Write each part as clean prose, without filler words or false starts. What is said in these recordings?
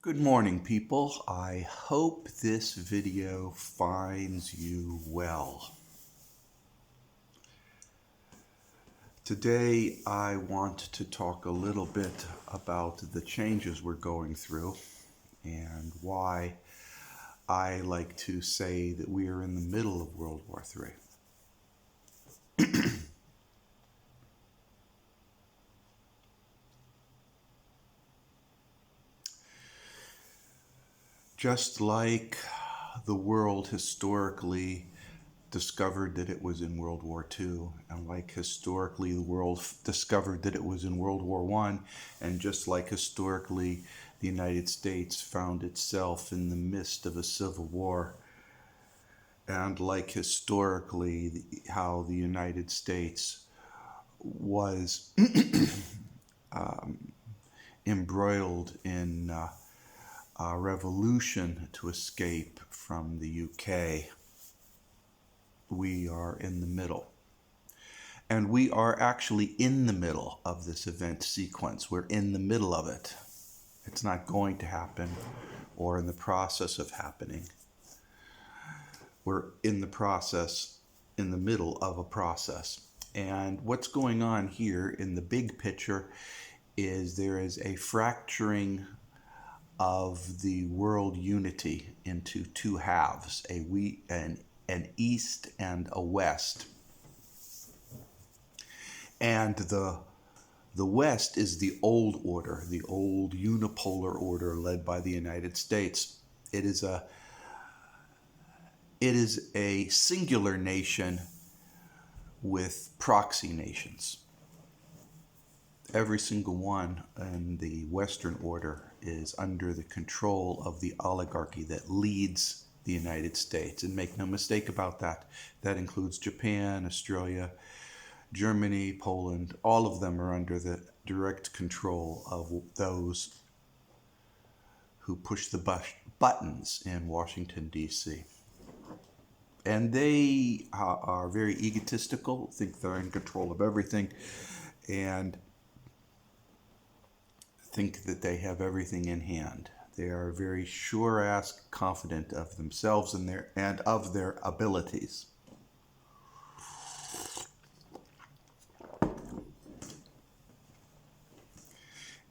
Good morning, people. I hope this video finds you well. Today, I want to talk a little bit about the changes we're going through and why I like to say that we are in the middle of World War III. Just like the world historically discovered that it was in World War II, and like historically the world discovered that it was in World War I, and just like historically the United States found itself in the midst of a civil war, and like historically how the United States was embroiled in a revolution to escape from the UK. We are in the middle. And we are actually in the middle of this event sequence. We're in the middle of it. It's not going to happen or in the process of happening. We're in the process, in the middle of a process. And what's going on here in the big picture is there is a fracturing of the world unity into two halves, an east and a west. And the west is the old order, the old unipolar order led by the United States. It is a singular nation with proxy nations. Every single one in the Western order is under the control of the oligarchy that leads the United States. And make no mistake about that. That includes Japan, Australia, Germany, Poland. All of them are under the direct control of those who push the buttons in Washington, D.C. And they are very egotistical, think they're in control of everything, and think that they have everything in hand. They are very sure-ass confident of themselves and of their abilities.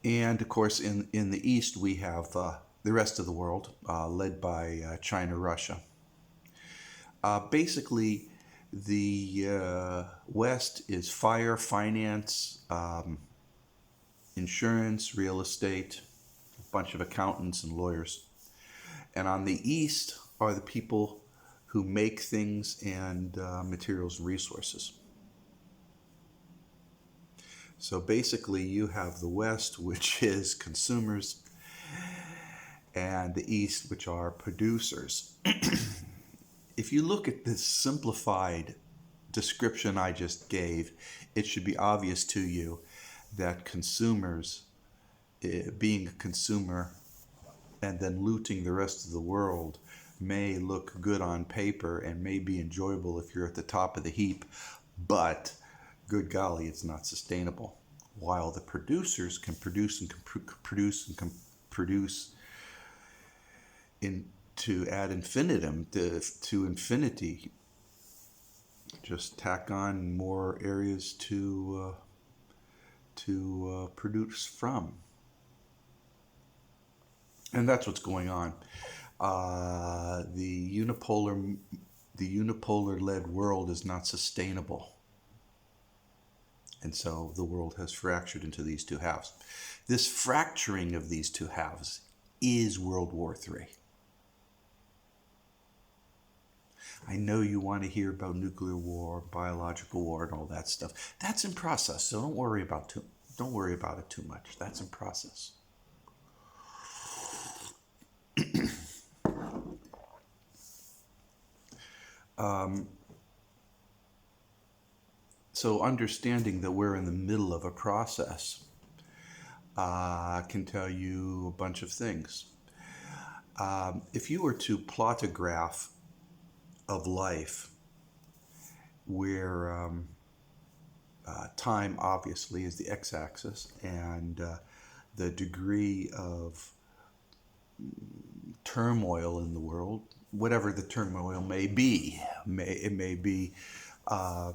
And of course, in the East, we have the rest of the world, led by China, Russia. Basically, the West is fire, finance, insurance, real estate, a bunch of accountants and lawyers. And on the East are the people who make things and materials and resources. So basically you have the West, which is consumers, and the East, which are producers. If you look at this simplified description I just gave, it should be obvious to you that consumers, being a consumer and then looting the rest of the world, may look good on paper and may be enjoyable if you're at the top of the heap, but good golly, it's not sustainable. While the producers can produce to ad infinitum, to infinity, just tack on more areas to produce from. And that's what's going on. The unipolar-led world is not sustainable. And so the world has fractured into these two halves. This fracturing of these two halves is World War III. I know you want to hear about nuclear war, biological war, and all that stuff. That's in process, so don't worry about it too much. That's in process. So understanding that we're in the middle of a process can tell you a bunch of things. If you were to plot a graph of life where time obviously is the x-axis and the degree of turmoil in the world, whatever the turmoil may be. It may be an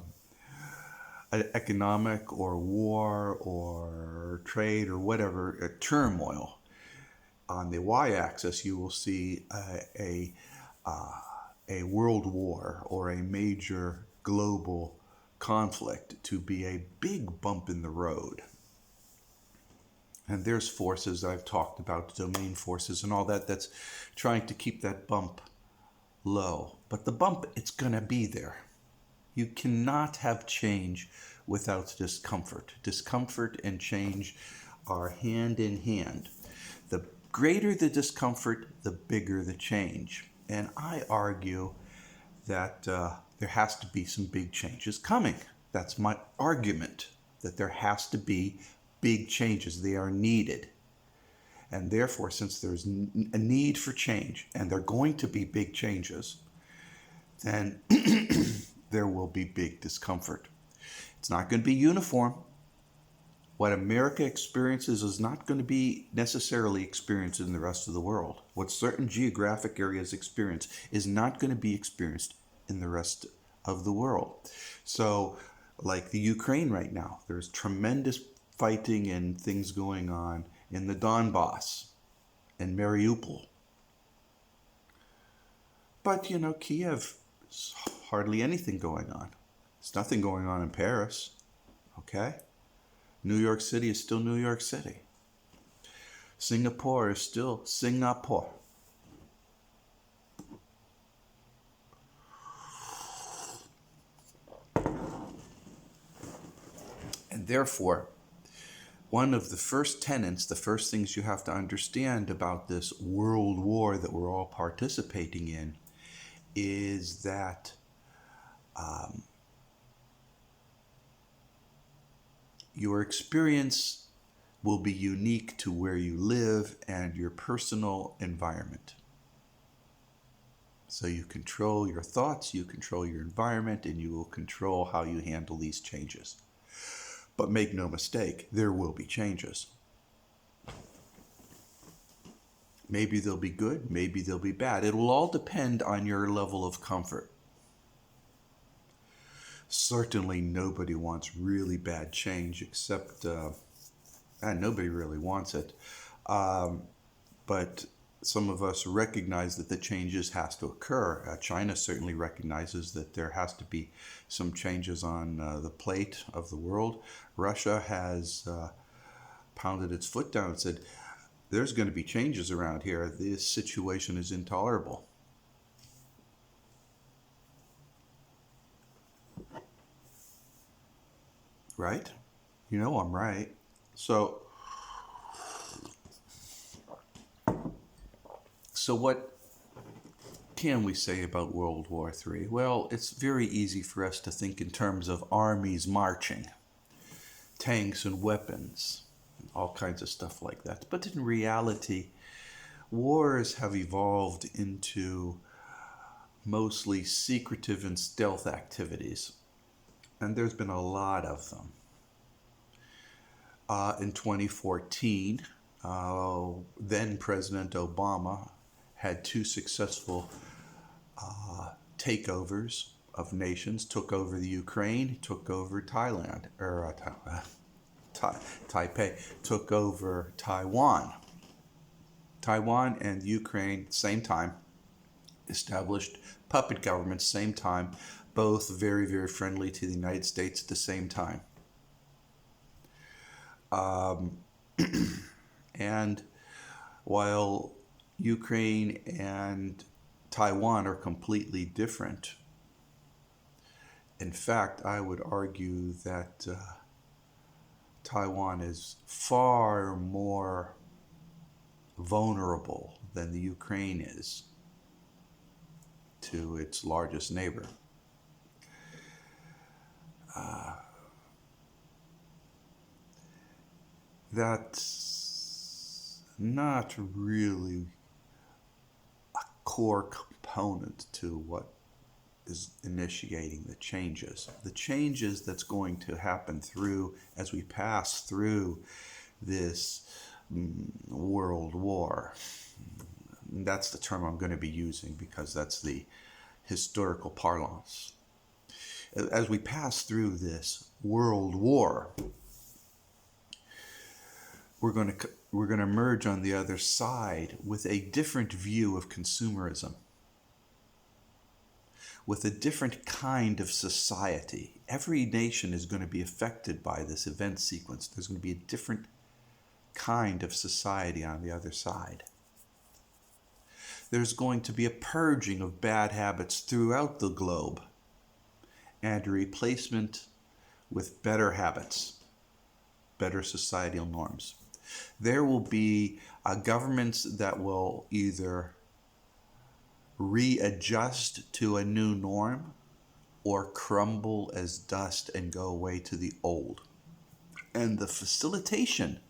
economic or war or trade or whatever, a turmoil. On the y-axis, you will see a world war or a major global conflict to be a big bump in the road. And there's forces I've talked about, domain forces and all that, that's trying to keep that bump low. But the bump, it's going to be there. You cannot have change without discomfort. Discomfort and change are hand in hand. The greater the discomfort, the bigger the change. And I argue that there has to be some big changes coming. That's my argument, that there has to be big changes. They are needed. And therefore, since there's a need for change, and they're going to be big changes, then there will be big discomfort. It's not going to be uniform. What America experiences is not going to be necessarily experienced in the rest of the world. What certain geographic areas experience is not going to be experienced in the rest of the world. So, like the Ukraine right now, there's tremendous fighting and things going on in the Donbass and Mariupol. But, Kiev, there's hardly anything going on. There's nothing going on in Paris, okay? New York City is still New York City. Singapore is still Singapore. And therefore, one of the first tenets, the first things you have to understand about this world war that we're all participating in is that your experience will be unique to where you live and your personal environment. So you control your thoughts, you control your environment, and you will control how you handle these changes. But make no mistake, there will be changes. Maybe they'll be good, maybe they'll be bad. It will all depend on your level of comfort. Certainly nobody wants really bad change, except, nobody really wants it. But some of us recognize that the changes has to occur. China certainly recognizes that there has to be some changes on the plate of the world. Russia has pounded its foot down and said, there's going to be changes around here. This situation is intolerable. Right? You know I'm right. So what can we say about World War III? Well, it's very easy for us to think in terms of armies marching, tanks and weapons, all kinds of stuff like that. But in reality, wars have evolved into mostly secretive and stealth activities. And there's been a lot of them. In 2014, then President Obama had two successful takeovers of nations, took over the Ukraine, took over Thailand, Taipei, took over Taiwan. Taiwan and Ukraine, same time, established puppet governments, same time, both very, very friendly to the United States at the same time. And while Ukraine and Taiwan are completely different, in fact, I would argue that Taiwan is far more vulnerable than the Ukraine is to its largest neighbor. That's not really a core component to what is initiating the changes. The changes that's going to happen through as we pass through this world war, And that's the term I'm going to be using because that's the historical parlance. As we pass through this world war, we're going to emerge on the other side with a different view of consumerism, with a different kind of society. Every nation is going to be affected by this event sequence. There's going to be a different kind of society on the other side. There's going to be a purging of bad habits throughout the globe and a replacement with better habits, better societal norms. There will be governments that will either readjust to a new norm or crumble as dust and go away to the old. And the facilitation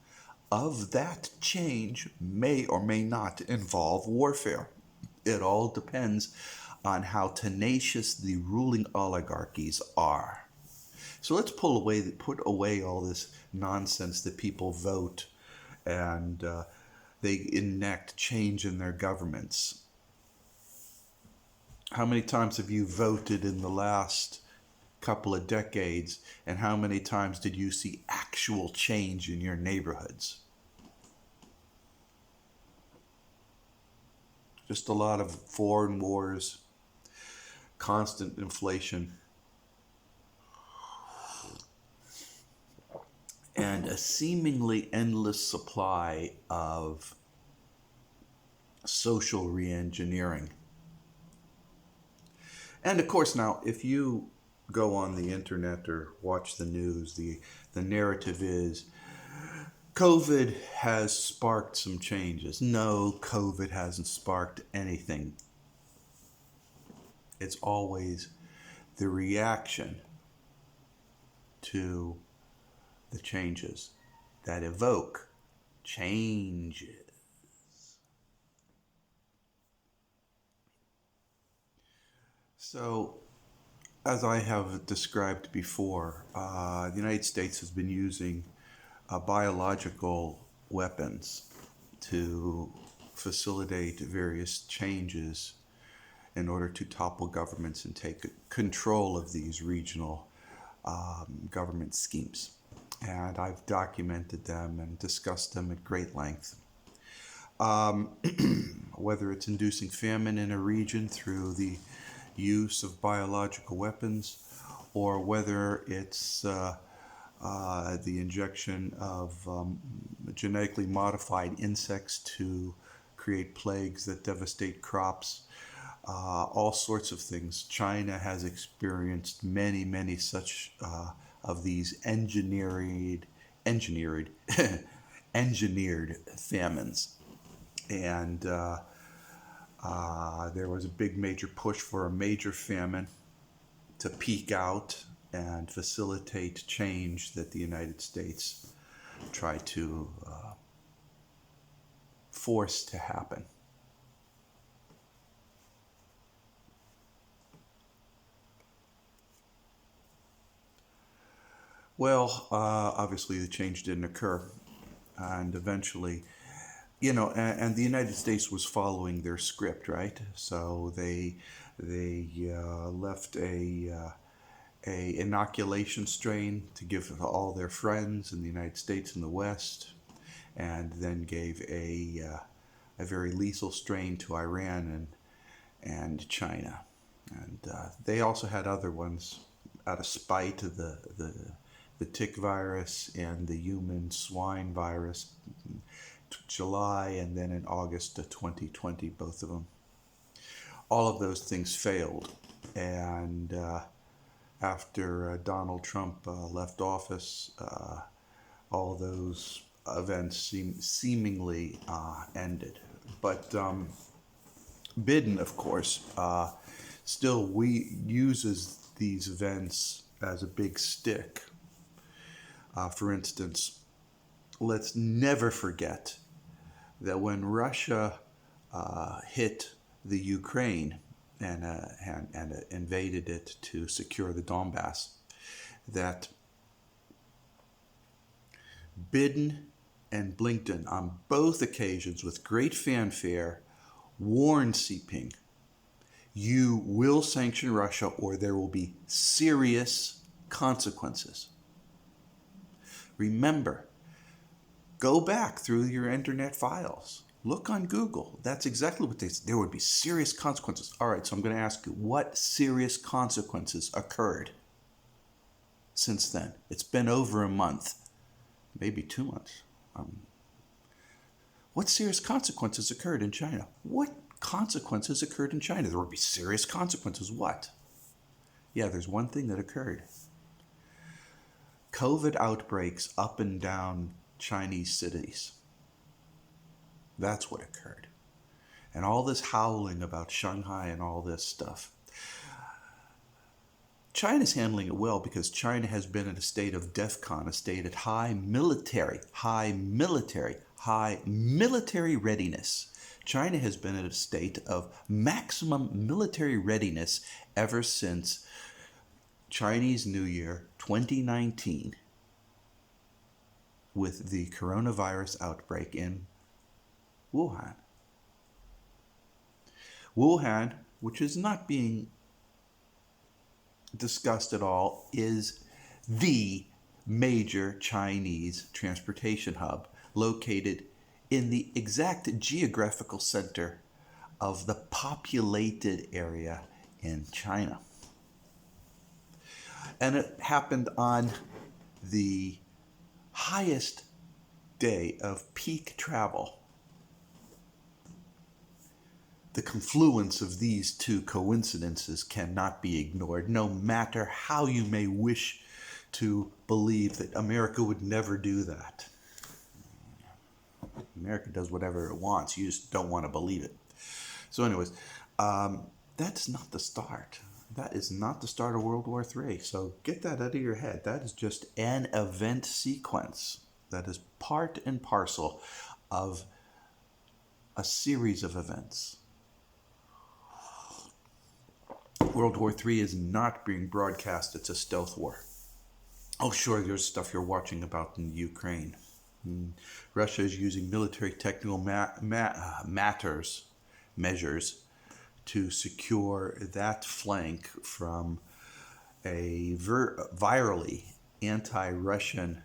of that change may or may not involve warfare. It all depends on how tenacious the ruling oligarchies are. So let's put away all this nonsense that people vote and they enact change in their governments. How many times have you voted in the last couple of decades, and how many times did you see actual change in your neighborhoods? Just a lot of foreign wars, constant inflation, and a seemingly endless supply of social re-engineering. And of course, now, if you go on the internet or watch the news, the narrative is COVID has sparked some changes. No, COVID hasn't sparked anything. It's always the reaction to the changes that evoke changes. So, as I have described before, the United States has been using biological weapons to facilitate various changes in order to topple governments and take control of these regional government schemes. And I've documented them and discussed them at great length. Whether it's inducing famine in a region through the use of biological weapons, or whether it's the injection of genetically modified insects to create plagues that devastate crops, all sorts of things. China has experienced many such of these engineered famines. And there was a big major push for a major famine to peak out and facilitate change that the United States tried to force to happen. Well, obviously the change didn't occur, and eventually, and the United States was following their script, right? So they left a inoculation strain to give to all their friends in the United States and the West, and then gave a very lethal strain to Iran and China, and they also had other ones out of spite of the tick virus and the human swine virus, July and then in August of 2020, both of them. All of those things failed, and after Donald Trump left office, all those events seemingly ended. But Biden, of course, still uses these events as a big stick. For instance, let's never forget that when Russia hit the Ukraine and invaded it to secure the Donbass, that Biden and Blinken, on both occasions with great fanfare, warned Xi Jinping, you will sanction Russia or there will be serious consequences. Remember, go back through your internet files. Look on Google. That's exactly what they said. There would be serious consequences. All right, so I'm going to ask you, what serious consequences occurred since then? It's been over a month, maybe 2 months. What serious consequences occurred in China? What consequences occurred in China? There would be serious consequences. What? Yeah, there's one thing that occurred. COVID outbreaks up and down Chinese cities. That's what occurred. And all this howling about Shanghai and all this stuff. China's handling it well because China has been in a state of DEFCON, a state at high military readiness. China has been in a state of maximum military readiness ever since Chinese New Year 2019 with the coronavirus outbreak in Wuhan. Wuhan, which is not being discussed at all, is the major Chinese transportation hub located in the exact geographical center of the populated area in China. And it happened on the highest day of peak travel. The confluence of these two coincidences cannot be ignored, no matter how you may wish to believe that America would never do that. America does whatever it wants. You just don't want to believe it. So anyways, that's not the start. That is not the start of World War III. So get that out of your head. That is just an event sequence that is part and parcel of a series of events. World War III is not being broadcast. It's a stealth war. Oh, sure, there's stuff you're watching about in Ukraine. Russia is using military technical measures to secure that flank from a virally anti-Russian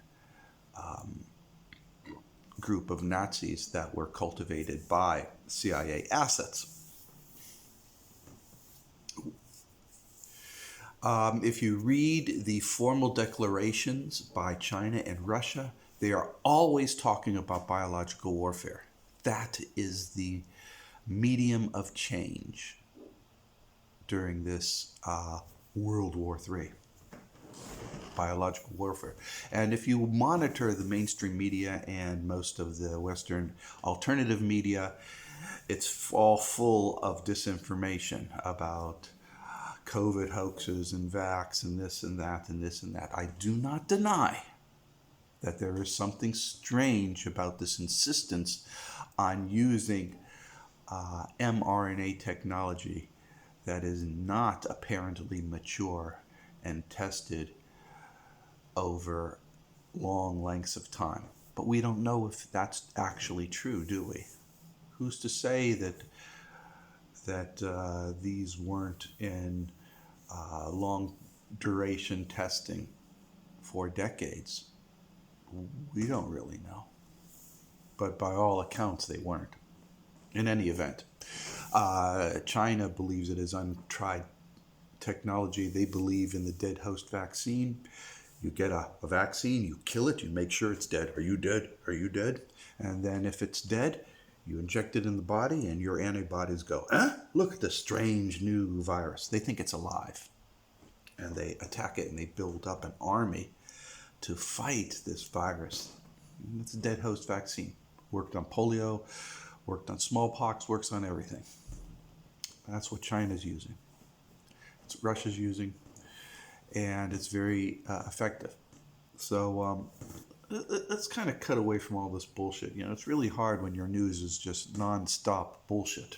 group of Nazis that were cultivated by CIA assets. If you read the formal declarations by China and Russia, they are always talking about biological warfare. That is the medium of change during this World War III. Biological warfare. And if you monitor the mainstream media and most of the Western alternative media, it's all full of disinformation about COVID hoaxes and vax and this and that and this and that. I do not deny that there is something strange about this insistence on using mRNA technology that is not apparently mature and tested over long lengths of time. But we don't know if that's actually true, do we? Who's to say that these weren't in long duration testing for decades? We don't really know. But by all accounts, they weren't. In any event, China believes it is untried technology. They believe in the dead host vaccine. You get a vaccine, you kill it, you make sure it's dead. Are you dead? Are you dead? And then if it's dead, you inject it in the body and your antibodies go, look at this strange new virus. They think it's alive. And they attack it and they build up an army to fight this virus. It's a dead host vaccine. Worked on polio, worked on smallpox, works on everything. That's what China's using. It's what Russia's using. And it's very effective. So let's kind of cut away from all this bullshit. You know, it's really hard when your news is just nonstop bullshit.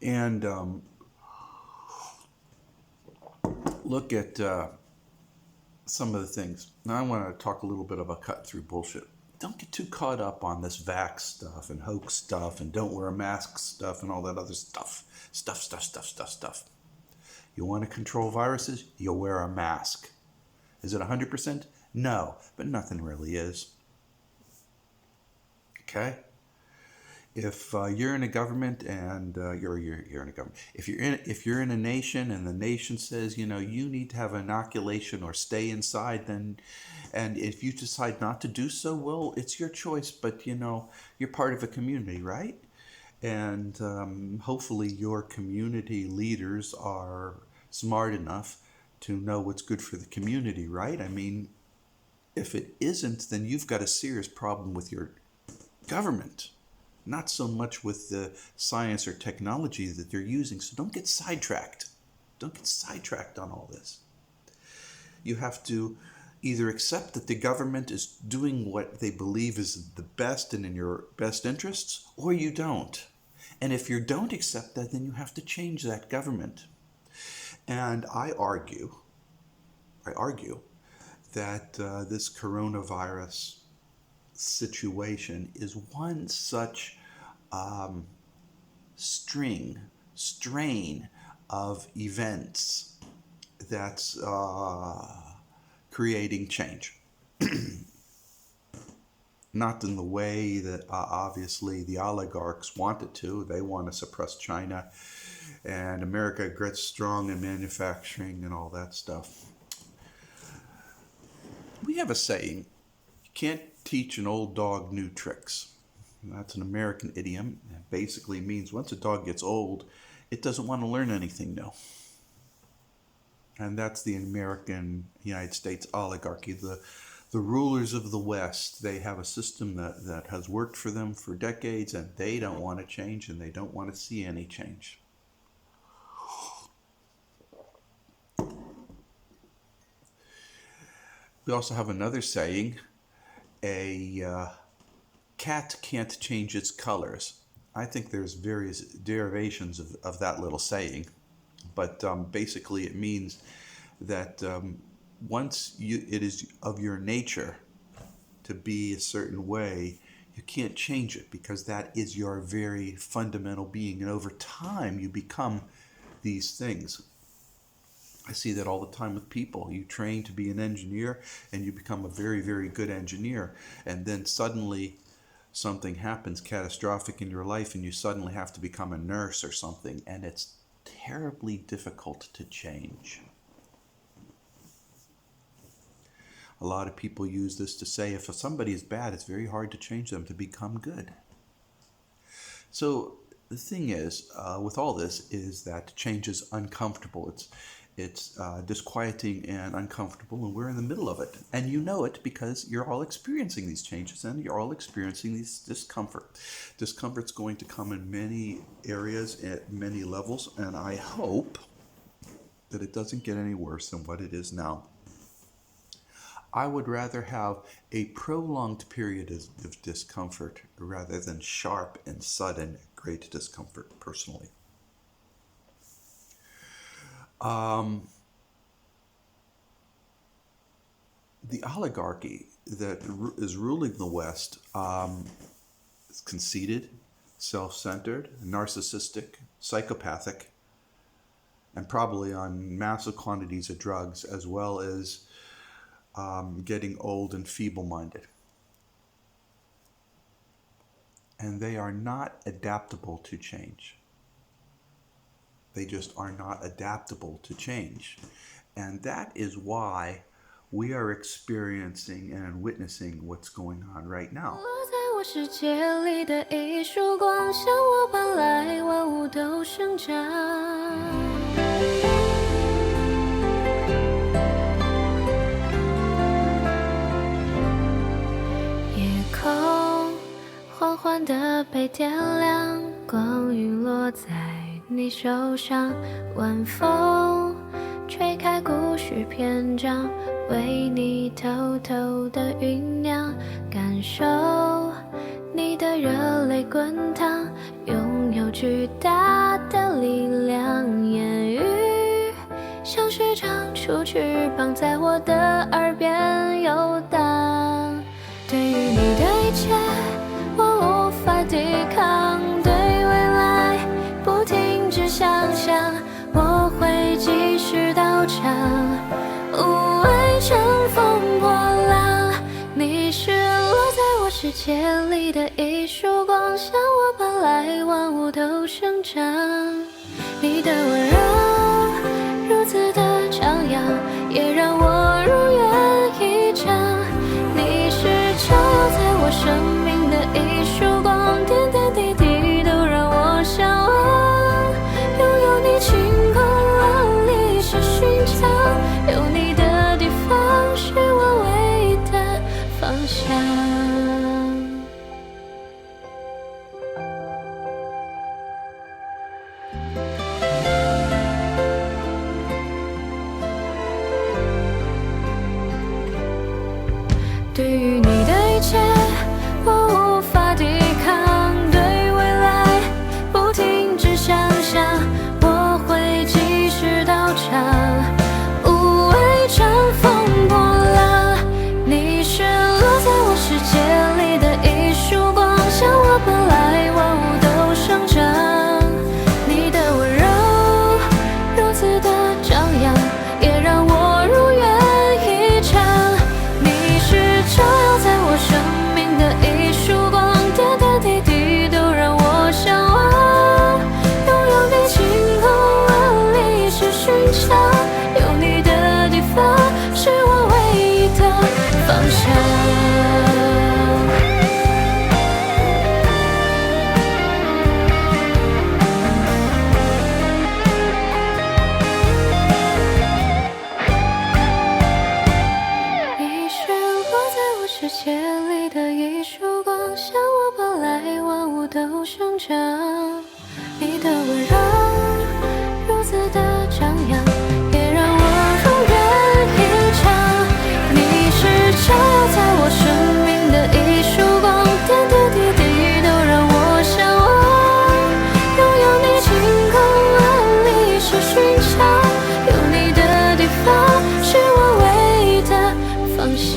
And look at some of the things. Now I want to talk a little bit about cutting through bullshit. don't get too caught up on this vax stuff and hoax stuff and don't wear a mask stuff and all that other stuff. Stuff. You want to control viruses? You'll wear a mask. Is it 100%? No, but nothing really is. Okay? If you're in a government and you're in a government, if you're in a nation and the nation says, you need to have inoculation or stay inside, then, and if you decide not to do so, well, it's your choice. But you're part of a community, right? And hopefully your community leaders are smart enough to know what's good for the community, right? I mean, if it isn't, then you've got a serious problem with your government. Not so much with the science or technology that they're using. So don't get sidetracked. Don't get sidetracked on all this. You have to either accept that the government is doing what they believe is the best and in your best interests, or you don't. And if you don't accept that, then you have to change that government. And I argue that this coronavirus situation is one such strain of events that's creating change. Not in the way that obviously the oligarchs want it to. They want to suppress China and America gets strong in manufacturing and all that stuff. We have a saying, you can't teach an old dog new tricks. That's an American idiom. It basically means once a dog gets old, it doesn't want to learn anything new. And that's the American United States oligarchy. The rulers of the West, they have a system that has worked for them for decades, and they don't want to change, and they don't want to see any change. We also have another saying, a cat can't change its colors. I think there's various derivations of that little saying, but basically it means that once it is of your nature to be a certain way, you can't change it because that is your very fundamental being. And over time, you become these things. I see that all the time with people. You train to be an engineer and you become a very, very good engineer. And then suddenly something happens catastrophic in your life and you suddenly have to become a nurse or something. And it's terribly difficult to change. A lot of people use this to say if somebody is bad, it's very hard to change them to become good. So the thing is, with all this, is that change is uncomfortable. It's disquieting and uncomfortable, and we're in the middle of it. And you know it because you're all experiencing these changes and you're all experiencing this discomfort. Discomfort's going to come in many areas at many levels, and I hope that it doesn't get any worse than what it is now. I would rather have a prolonged period of discomfort rather than sharp and sudden great discomfort, personally. The oligarchy that is ruling the West is conceited, self-centered, narcissistic, psychopathic, and probably on massive quantities of drugs, as well as getting old and feeble-minded. And they are not adaptable to change. They just are not adaptable to change. And that is why we are experiencing and witnessing what's going on right now.你手上，晚风吹开故事篇章，为你偷偷的酝酿，感受你的热泪滚烫，拥有巨大的力量。言语像是长出翅膀，在我的耳边游荡。对于你的界里的一束光，向我奔来，万物都生长。你的温柔如此的张扬，也让我如愿以偿。你是照耀在我生命的一束光，点点滴滴都让我向往。拥有你晴空万里是寻常，有你的地方是我唯一的方向。对于你的一切，我无法抵抗，对未来不停止想象，我会及时到场，无畏乘风破浪。你是落在我世界里的一束光，向我奔来，万物都生长。你的温柔如此的张扬，也让我如愿以偿。你是照耀在我生命的一束光，点点滴滴都让我向往。拥有你晴空万里是寻常，有你的地方是我唯一的方向。你是落在我世界里的一束光，向我奔来，万物都生长。你的温柔如此的张扬，也让我如愿以偿。你是照耀在我生命的一束光，点点滴滴都让我向往。拥有你晴空万里是寻常，有你的地方是我唯一的方向。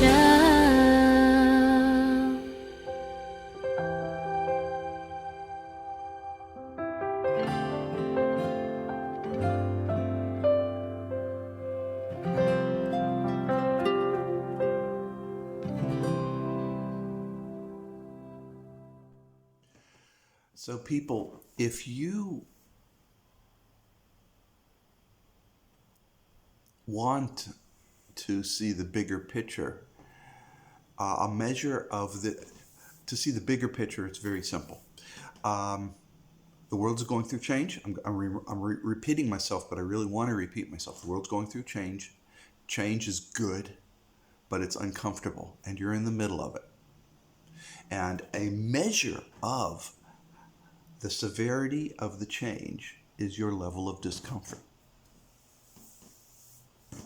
So, people, if you want to see the bigger picture, a measure of to see the bigger picture, it's very simple. The world's going through change. I'm repeating myself, but I really want to repeat myself. The world's going through change. Change is good, but it's uncomfortable, and you're in the middle of it. And a measure of the severity of the change is your level of discomfort.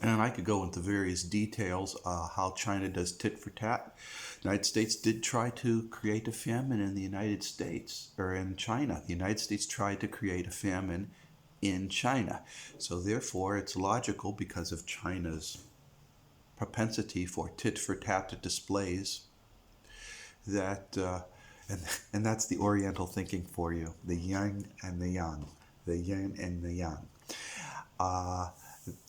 And I could go into various details how China does tit for tat. The United States did try to create a famine in the United States, or in China. The United States tried to create a famine in China. So therefore, it's logical, because of China's propensity for tit for tat displays, that and that's the Oriental thinking for you, the yin and the yang, the yin and the yang.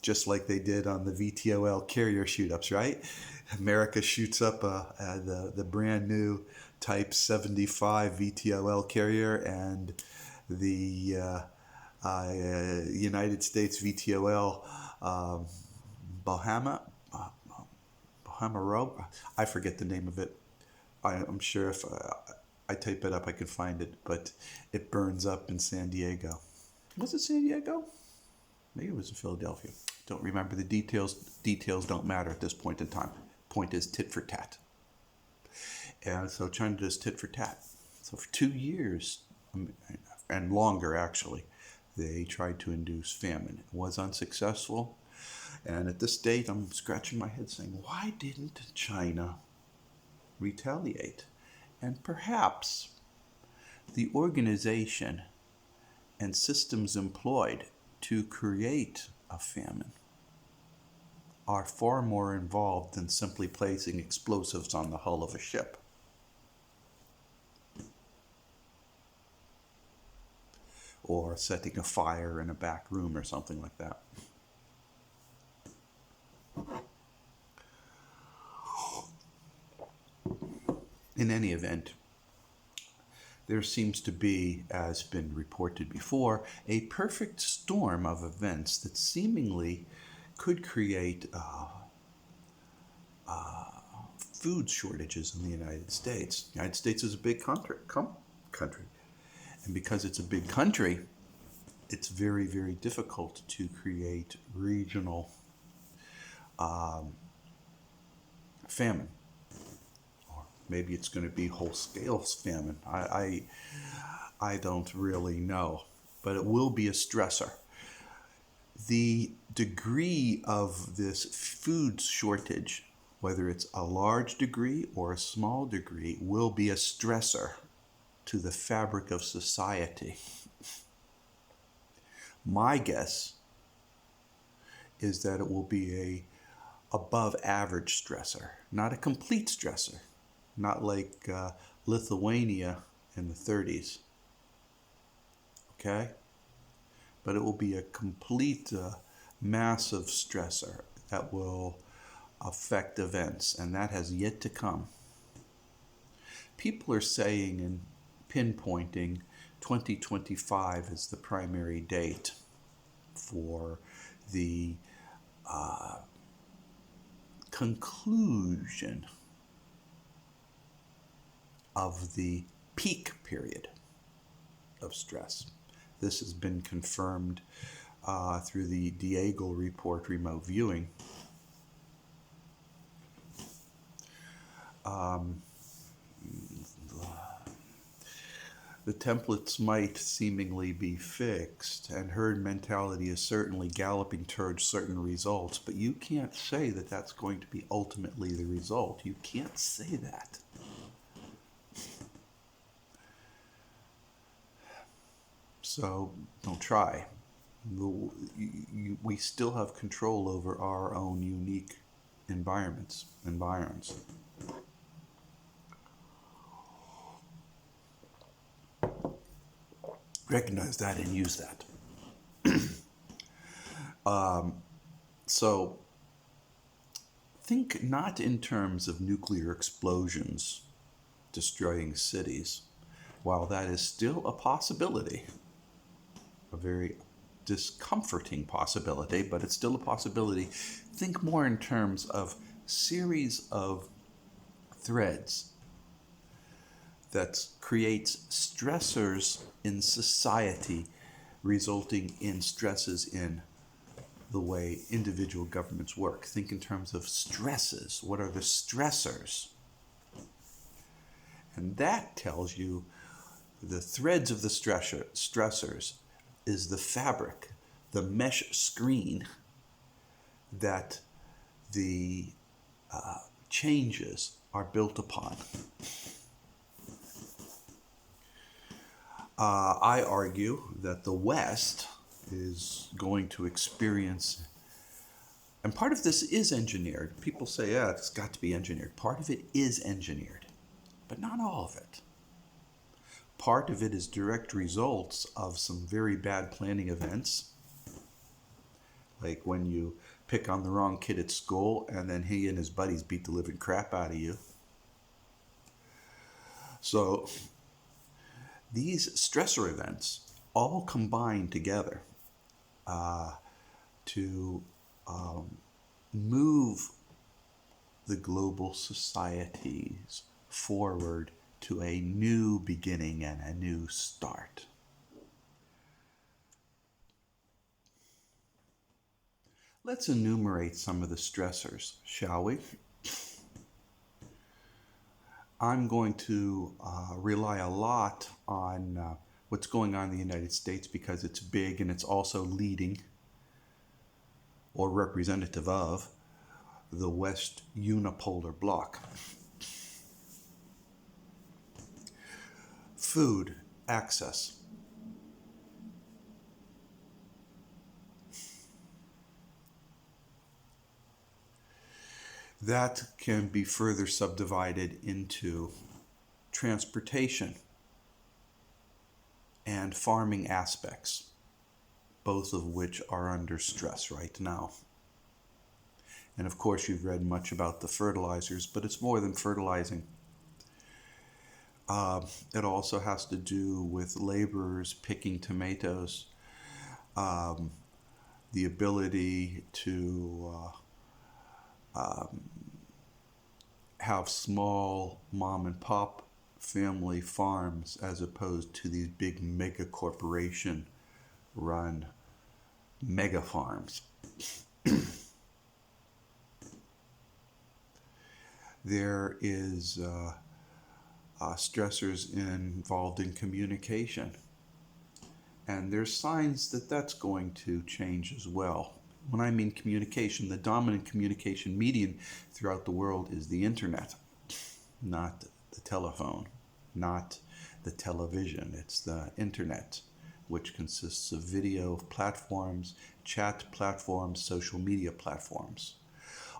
Just like they did on the VTOL carrier shoot-ups, right? America shoots up the brand new Type 75 VTOL carrier, and the United States VTOL Bahama Row, I forget the name of it. I'm sure if I type it up, I can find it, but it burns up in San Diego. Was it San Diego? Maybe it was in Philadelphia. Don't remember the details. Details don't matter at this point in time. Point is tit for tat. And so China does tit for tat. So for 2 years, and longer actually, they tried to induce famine. It was unsuccessful. And at this date, I'm scratching my head saying, why didn't China retaliate? And perhaps the organization and systems employed to create a famine are far more involved than simply placing explosives on the hull of a ship. Or setting a fire in a back room or something like that. In any event, there seems to be, as been reported before, a perfect storm of events that seemingly could create food shortages in the United States. The United States is a big country. And because it's a big country, it's very, very difficult to create regional famine. Or maybe it's going to be whole-scale famine. I don't really know. But it will be a stressor. The degree of this food shortage, whether it's a large degree or a small degree, will be a stressor to the fabric of society. My guess is that it will be a above average stressor, not a complete stressor, not like Lithuania in the 30s. Okay? But it will be a complete massive stressor that will affect events, and that has yet to come. People are saying and pinpointing 2025 as the primary date for the conclusion of the peak period of stress. This has been confirmed through the Diego report remote viewing. The templates might seemingly be fixed, and herd mentality is certainly galloping towards certain results, but you can't say that that's going to be ultimately the result. You can't say that. So don't try. We still have control over our own unique environs. Recognize that and use that. So think not in terms of nuclear explosions destroying cities. While that is still a possibility, a very discomforting possibility, but it's still a possibility, think more in terms of series of threads that creates stressors in society, resulting in stresses in the way individual governments work. Think in terms of stresses. What are the stressors? And that tells you the threads of the stressors is the fabric, the mesh screen that the changes are built upon. I argue that the West is going to experience, and part of this is engineered. People say, yeah, it's got to be engineered. Part of it is engineered, but not all of it. Part of it is direct results of some very bad planning events, like when you pick on the wrong kid at school and then he and his buddies beat the living crap out of you. So these stressor events all combine together to move the global societies forward to a new beginning and a new start. Let's enumerate some of the stressors, shall we? I'm going to rely a lot on what's going on in the United States because it's big and it's also leading or representative of the West unipolar bloc. Food access. That can be further subdivided into transportation and farming aspects, both of which are under stress right now. And of course, you've read much about the fertilizers, but it's more than fertilizing. It also has to do with laborers picking tomatoes, the ability to have small mom and pop family farms as opposed to these big mega corporation run mega farms. There is stressors involved in communication, and there's signs that that's going to change as well. When I mean communication, the dominant communication medium throughout the world is the internet, not the telephone, not the television. It's the internet, which consists of video platforms, chat platforms, social media platforms,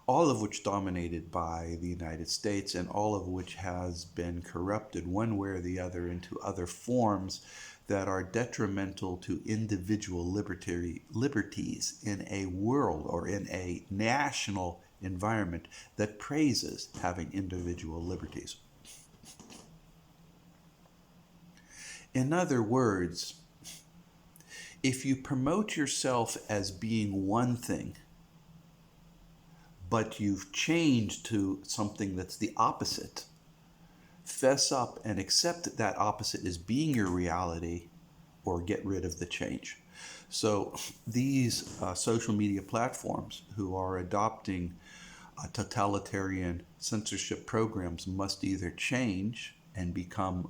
all of which dominated by the United States, and all of which has been corrupted one way or the other into other forms that are detrimental to individual liberties in a world or in a national environment that praises having individual liberties. In other words, if you promote yourself as being one thing, but you've changed to something that's the opposite, fess up and accept that that opposite as being your reality, or get rid of the change. So these social media platforms who are adopting totalitarian censorship programs must either change and become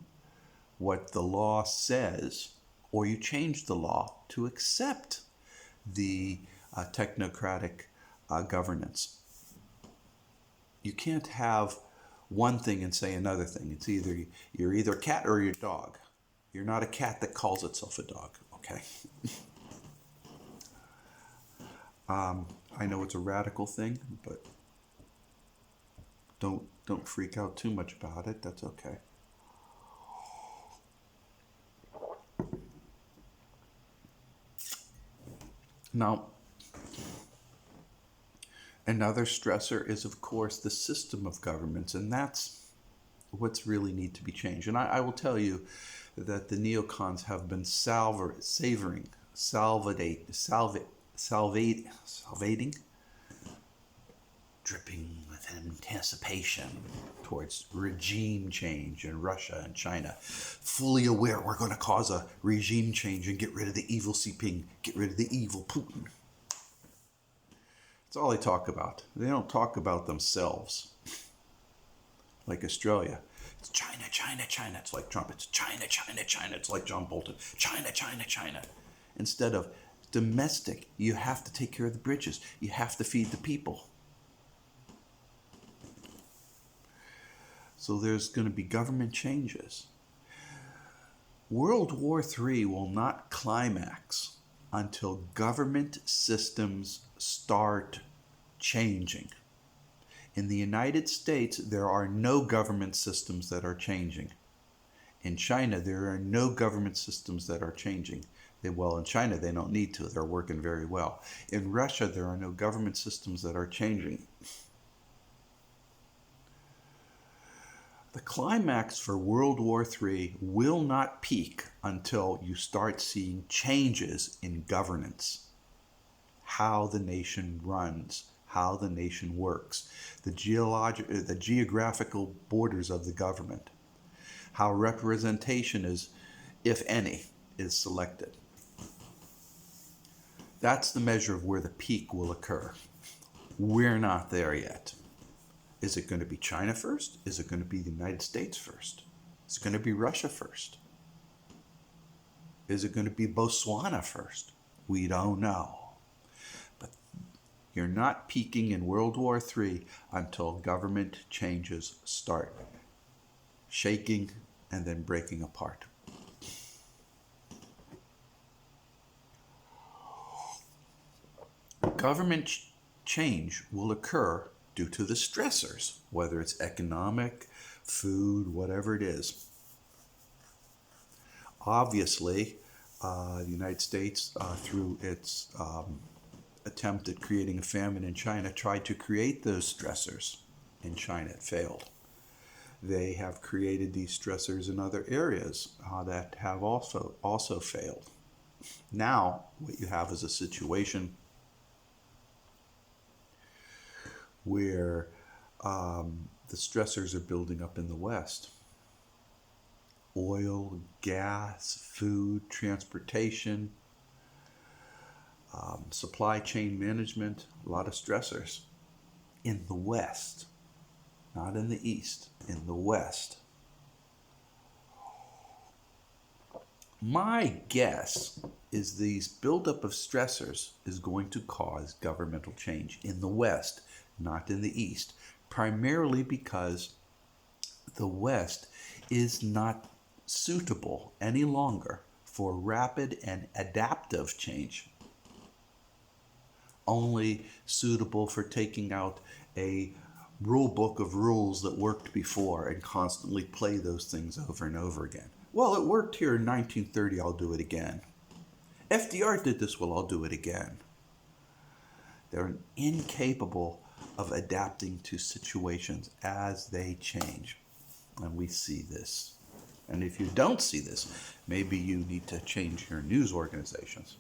what the law says, or you change the law to accept the technocratic governance. You can't have one thing and say another thing. It's either you're either a cat or you're a dog. You're not a cat that calls itself a dog, okay? I know it's a radical thing, but don't freak out too much about it. That's okay. Now, another stressor is, of course, the system of governments, and that's what's really need to be changed. And I will tell you that the neocons have been salvating, dripping with anticipation towards regime change in Russia and China, fully aware we're going to cause a regime change and get rid of the evil Xi Jinping, get rid of the evil Putin. That's all they talk about. They don't talk about themselves. Like Australia, it's China, China, China. It's like Trump. It's China, China, China. It's like John Bolton. China, China, China. Instead of domestic, you have to take care of the bridges. You have to feed the people. So there's going to be government changes. World War III will not climax until government systems start changing. In the United States, there are no government systems that are changing. In China, there are no government systems that are changing. In China, they don't need to. They're working very well. In Russia, there are no government systems that are changing. The climax for World War III will not peak until you start seeing changes in governance, how the nation runs, how the nation works, the geographical borders of the government, how representation is, if any, is selected. That's the measure of where the peak will occur. We're not there yet. Is it going to be China first? Is it going to be the United States first? Is it going to be Russia first? Is it going to be Botswana first? We don't know. But you're not peaking in World War III until government changes start shaking and then breaking apart. Government change will occur due to the stressors, whether it's economic, food, whatever it is. Obviously, the United States, through its attempt at creating a famine in China, tried to create those stressors in China. It failed. they have created these stressors in other areas that have also failed. Now, what you have is a situation where the stressors are building up in the West. Oil, gas, food, transportation, supply chain management, a lot of stressors in the West, not in the East, in the West. My guess is these buildup of stressors is going to cause governmental change in the West, not in the East, primarily because the West is not suitable any longer for rapid and adaptive change, only suitable for taking out a rule book of rules that worked before and constantly play those things over and over again. Well, it worked here in 1930, I'll do it again. FDR did this, well, I'll do it again. They're incapable of adapting to situations as they change. And we see this. And if you don't see this, maybe you need to change your news organizations.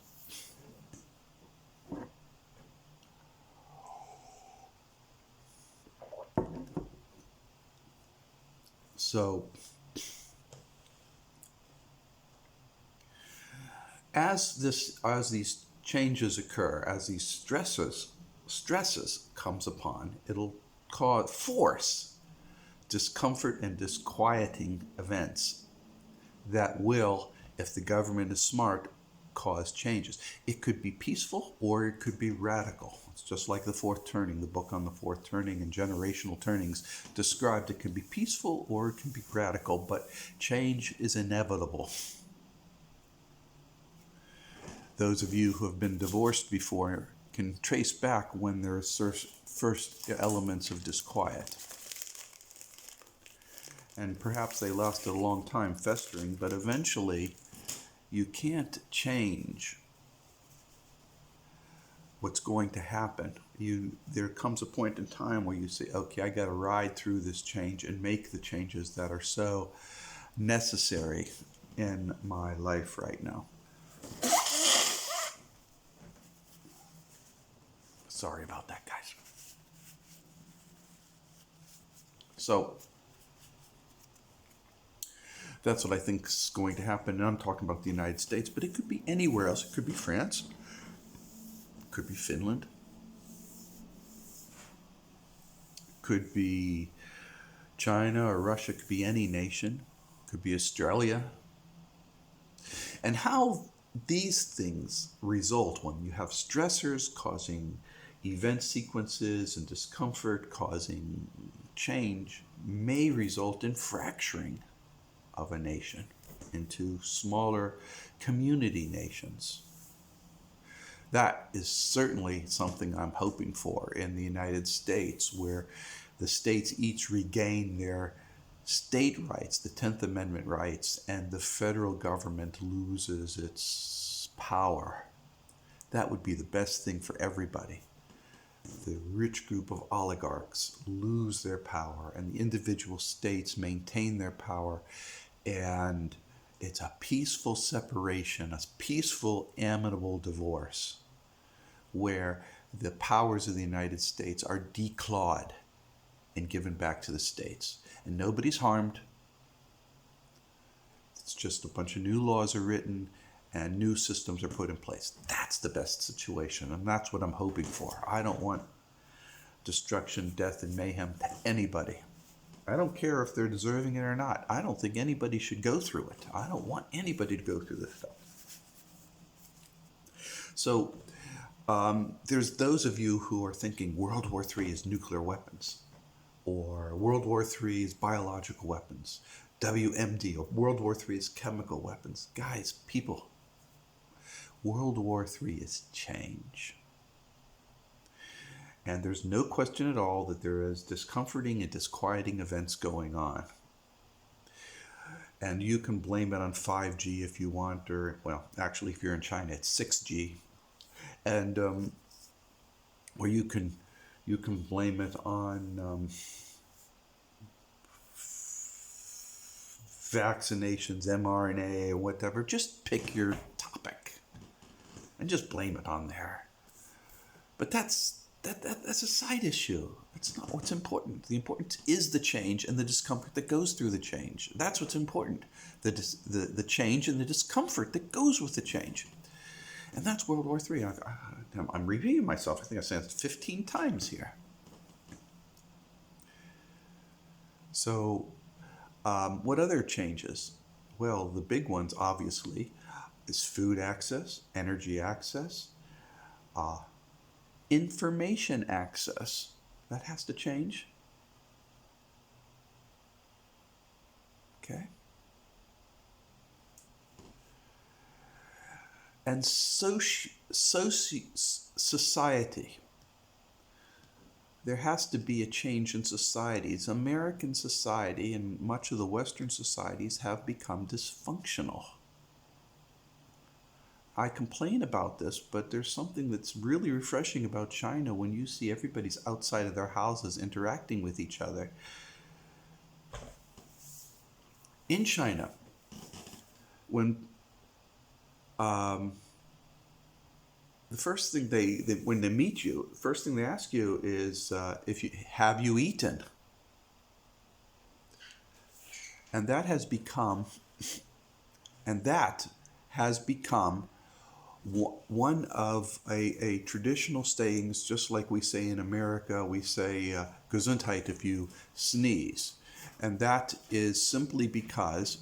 So, as these changes occur, as these stresses comes upon, it'll force discomfort and disquieting events that will, if the government is smart, cause changes. It could be peaceful or it could be radical. It's just like the fourth turning. The book on the fourth turning and generational turnings described it can be peaceful or it can be radical, but change is inevitable. Those of you who have been divorced before can trace back when there are first elements of disquiet. And perhaps they lasted a long time festering, but eventually you can't change what's going to happen. There comes a point in time where you say, okay, I got to ride through this change and make the changes that are so necessary in my life right now. Sorry about that, guys. So, that's what I think is going to happen. And I'm talking about the United States, but it could be anywhere else. It could be France. It could be Finland. It could be China or Russia. It could be any nation. It could be Australia. And how these things result when you have stressors causing event sequences and discomfort causing change may result in fracturing of a nation into smaller community nations. That is certainly something I'm hoping for in the United States, where the states each regain their state rights, the 10th Amendment rights, and the federal government loses its power. That would be the best thing for everybody. The rich group of oligarchs lose their power, and the individual states maintain their power, and it's a peaceful separation, a peaceful, amicable divorce, where the powers of the United States are declawed and given back to the states. And nobody's harmed. It's just a bunch of new laws are written and new systems are put in place. That's the best situation, and that's what I'm hoping for. I don't want destruction, death, and mayhem to anybody. I don't care if they're deserving it or not. I don't think anybody should go through it. I don't want anybody to go through this stuff. So there's those of you who are thinking World War III is nuclear weapons, or World War III is biological weapons, WMD, or World War III is chemical weapons. Guys, people, World War III is change. And there's no question at all that there is discomforting and disquieting events going on. And you can blame it on 5G if you want, or, well, actually, if you're in China, it's 6G. And, or you can blame it on vaccinations, mRNA, or whatever. Just pick your topic and just blame it on there. But that's a side issue. That's not what's important. The important is the change and the discomfort that goes through the change. That's what's important. The change and the discomfort that goes with the change. And that's World War III. I'm repeating myself. I think I said it 15 times here. So, what other changes? Well, the big ones, obviously, is food access, energy access, information access. That has to change. Okay. And society. There has to be a change in societies. American society and much of the Western societies have become dysfunctional. I complain about this, but there's something that's really refreshing about China when you see everybody's outside of their houses interacting with each other. In China, when the first thing when they meet you, the first thing they ask you is have you eaten? And that has become one of a traditional sayings, just like we say in America, we say Gesundheit if you sneeze. And that is simply because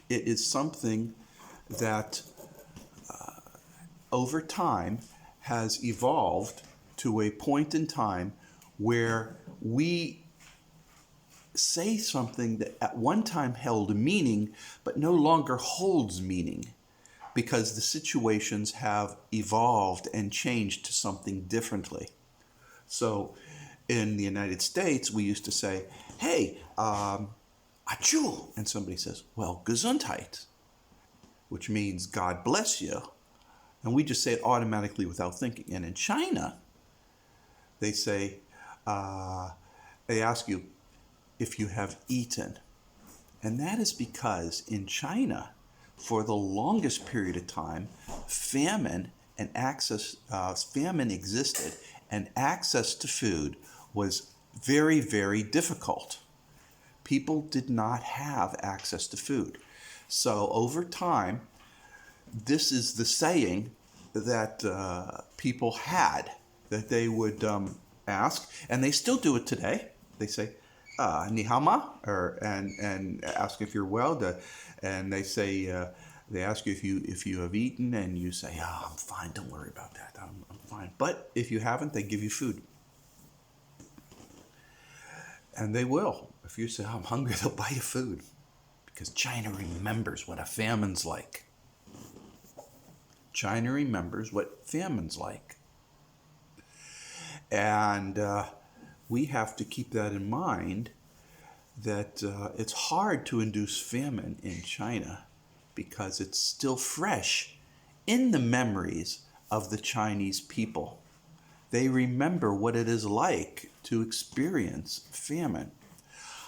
it is something that over time has evolved to a point in time where we say something that at one time held meaning but no longer holds meaning because the situations have evolved and changed to something differently. So in the United States, we used to say, hey, achoo, and somebody says, well, Gesundheit, which means God bless you. And we just say it automatically without thinking. And in China, they say, they ask you if you have eaten. And that is because in China, for the longest period of time, famine existed, and access to food was very, very difficult. People did not have access to food. So over time, this is the saying that people had, that they would ask, and they still do it today. They say, "Ni hao ma," and ask if you're well. And they say, they ask you if you have eaten, and you say, "Oh, I'm fine. Don't worry about that. I'm fine." But if you haven't, they give you food, and they will. If you say, "I'm hungry," they'll buy you food, because China remembers what a famine's like. China remembers what famine's like. And we have to keep that in mind, that it's hard to induce famine in China because it's still fresh in the memories of the Chinese people. They remember what it is like to experience famine.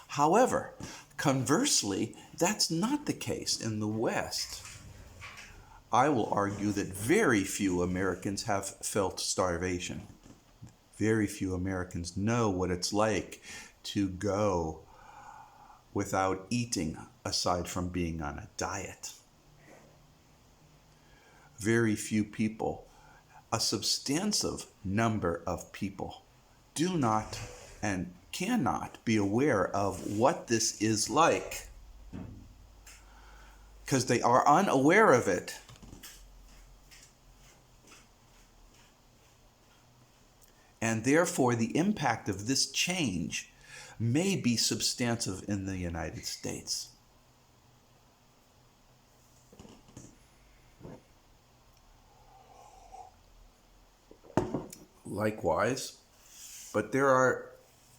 However, conversely, that's not the case in the West. I will argue that very few Americans have felt starvation. Very few Americans know what it's like to go without eating aside from being on a diet. Very few people, a substantive number of people, do not and cannot be aware of what this is like because they are unaware of it. And therefore, the impact of this change may be substantive in the United States. Likewise, but there are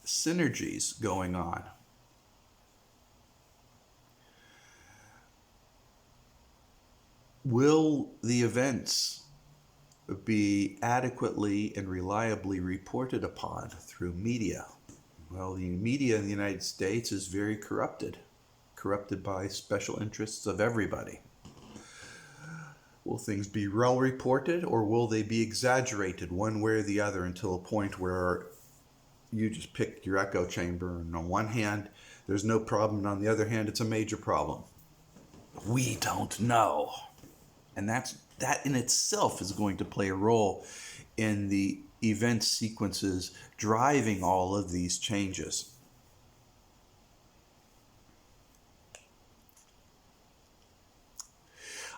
synergies going on. Will the events be adequately and reliably reported upon through media? Well, the media in the United States is very corrupted. corrupted by special interests of everybody? Will things be well reported, or will they be exaggerated one way or the other until a point where you just pick your echo chamber, and on one hand there's no problem, and on the other hand it's a major problem? We don't know. And that in itself is going to play a role in the event sequences driving all of these changes.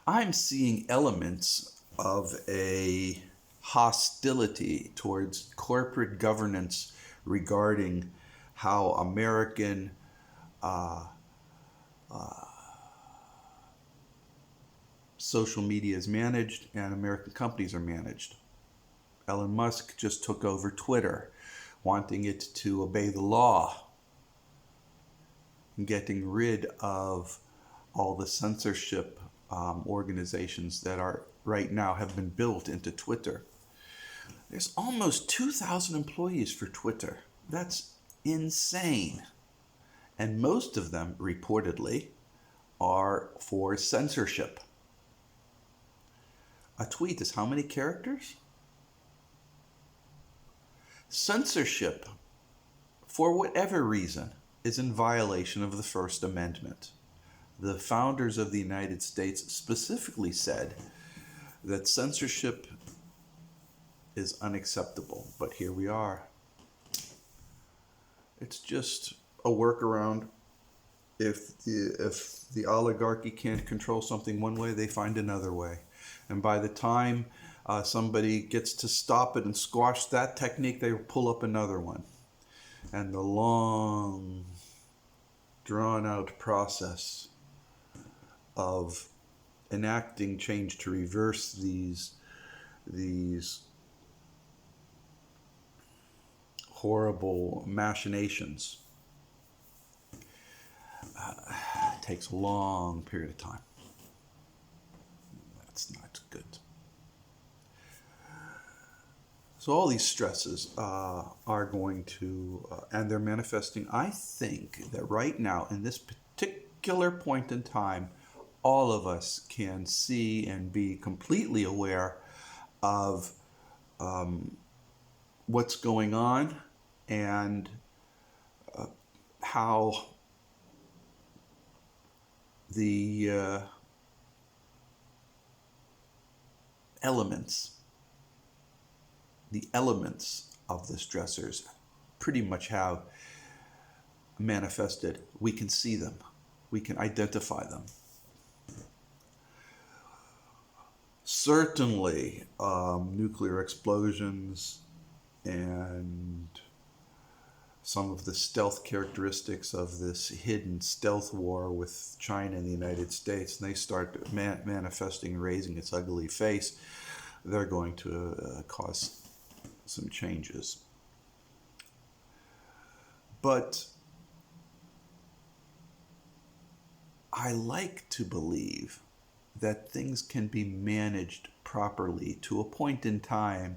I'm seeing elements of a hostility towards corporate governance regarding how American social media is managed and American companies are managed. Elon Musk just took over Twitter, wanting it to obey the law, and getting rid of all the censorship organizations that are right now have been built into Twitter. There's almost 2,000 employees for Twitter. That's insane. And most of them, reportedly, are for censorship. A tweet is how many characters? Censorship, for whatever reason, is in violation of the First Amendment. The founders of the United States specifically said that censorship is unacceptable, but here we are. It's just a workaround. If the oligarchy can't control something one way, they find another way. And by the time somebody gets to stop it and squash that technique, they pull up another one. And the long, drawn-out process of enacting change to reverse these horrible machinations takes a long period of time. That's not good. So all these stresses are going to, and they're manifesting. I think that right now, in this particular point in time, all of us can see and be completely aware of what's going on and how the elements of the stressors pretty much have manifested. We can see them. We can identify them. Certainly, nuclear explosions and some of the stealth characteristics of this hidden stealth war with China and the United States, and they start manifesting, raising its ugly face, they're going to cause some changes. But I like to believe that things can be managed properly to a point in time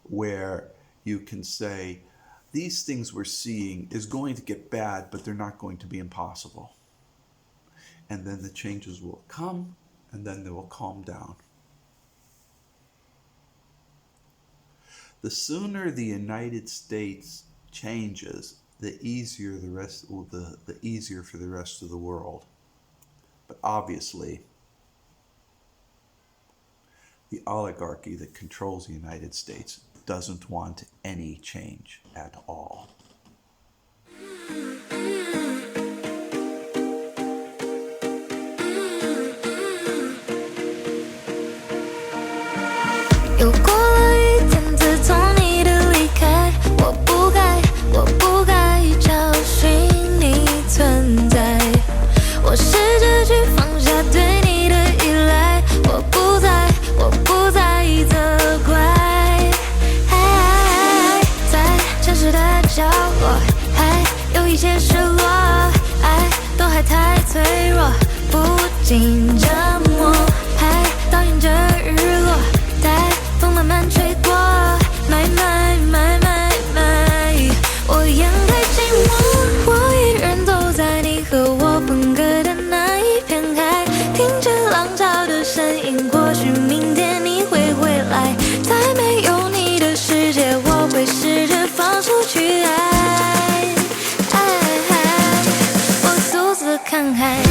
where you can say, these things we're seeing is going to get bad, but they're not going to be impossible. And then the changes will come, and then they will calm down. The sooner the United States changes, the easier the easier for the rest of the world. But obviously, the oligarchy that controls the United States doesn't want any change at all. 影，或许明天你会回来。在没有你的世界，我会试着放手去爱。我独自看海。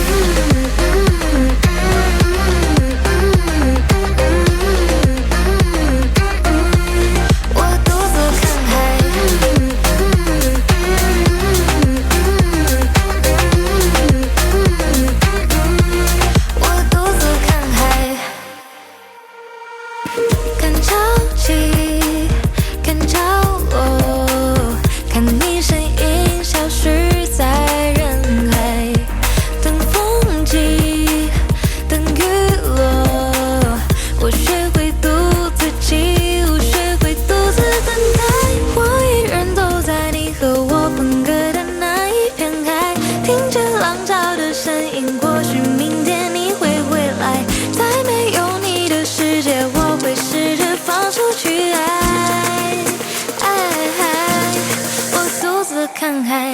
看海。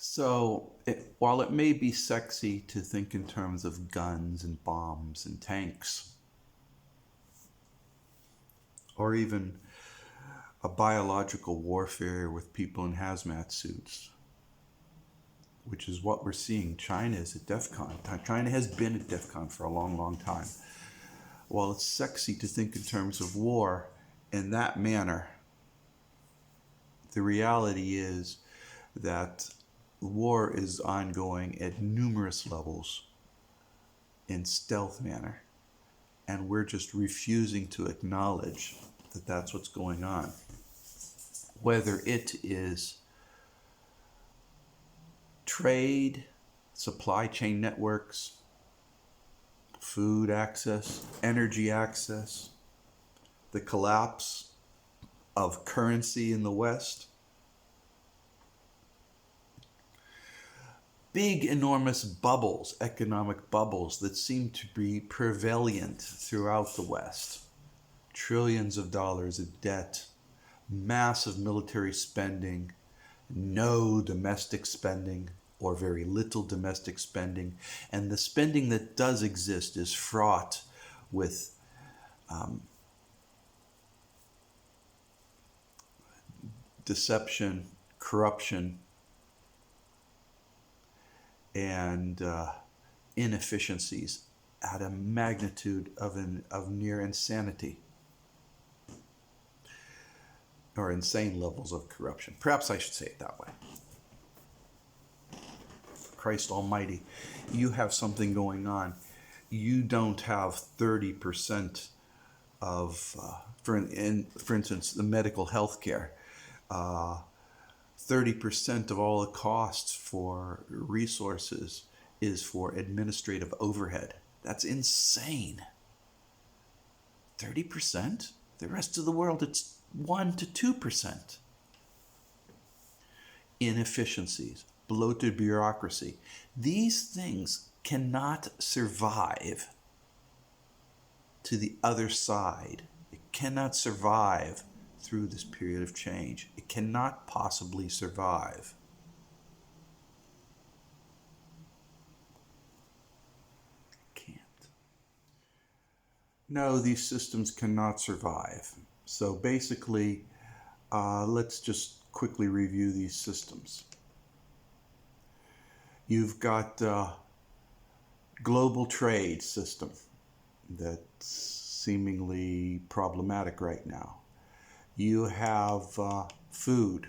So, while it may be sexy to think in terms of guns and bombs and tanks, or even a biological warfare with people in hazmat suits, which is what we're seeing. China is at DEFCON. China has been at DEFCON for a long, long time. While it's sexy to think in terms of war in that manner, the reality is that war is ongoing at numerous levels in stealth manner, and we're just refusing to acknowledge that that's what's going on. Whether it is trade, supply chain networks, food access, energy access, the collapse of currency in the West, big, enormous bubbles, economic bubbles that seem to be prevalent throughout the West. Trillions of dollars of debt, massive military spending, no domestic spending, or very little domestic spending. And the spending that does exist is fraught with deception, corruption, and inefficiencies at a magnitude of near insanity, or insane levels of corruption. Perhaps I should say it that way. Christ Almighty, you have something going on. You don't have 30% of, for instance, the medical health care. 30% of all the costs for resources is for administrative overhead. That's insane. 30%? The rest of the world, it's 1 to 2%. Inefficiencies, bloated bureaucracy. These things cannot survive to the other side. It cannot survive through this period of change. It cannot possibly survive. Can't. No, these systems cannot survive. So basically, let's just quickly review these systems. You've got global trade system that's seemingly problematic right now. You have food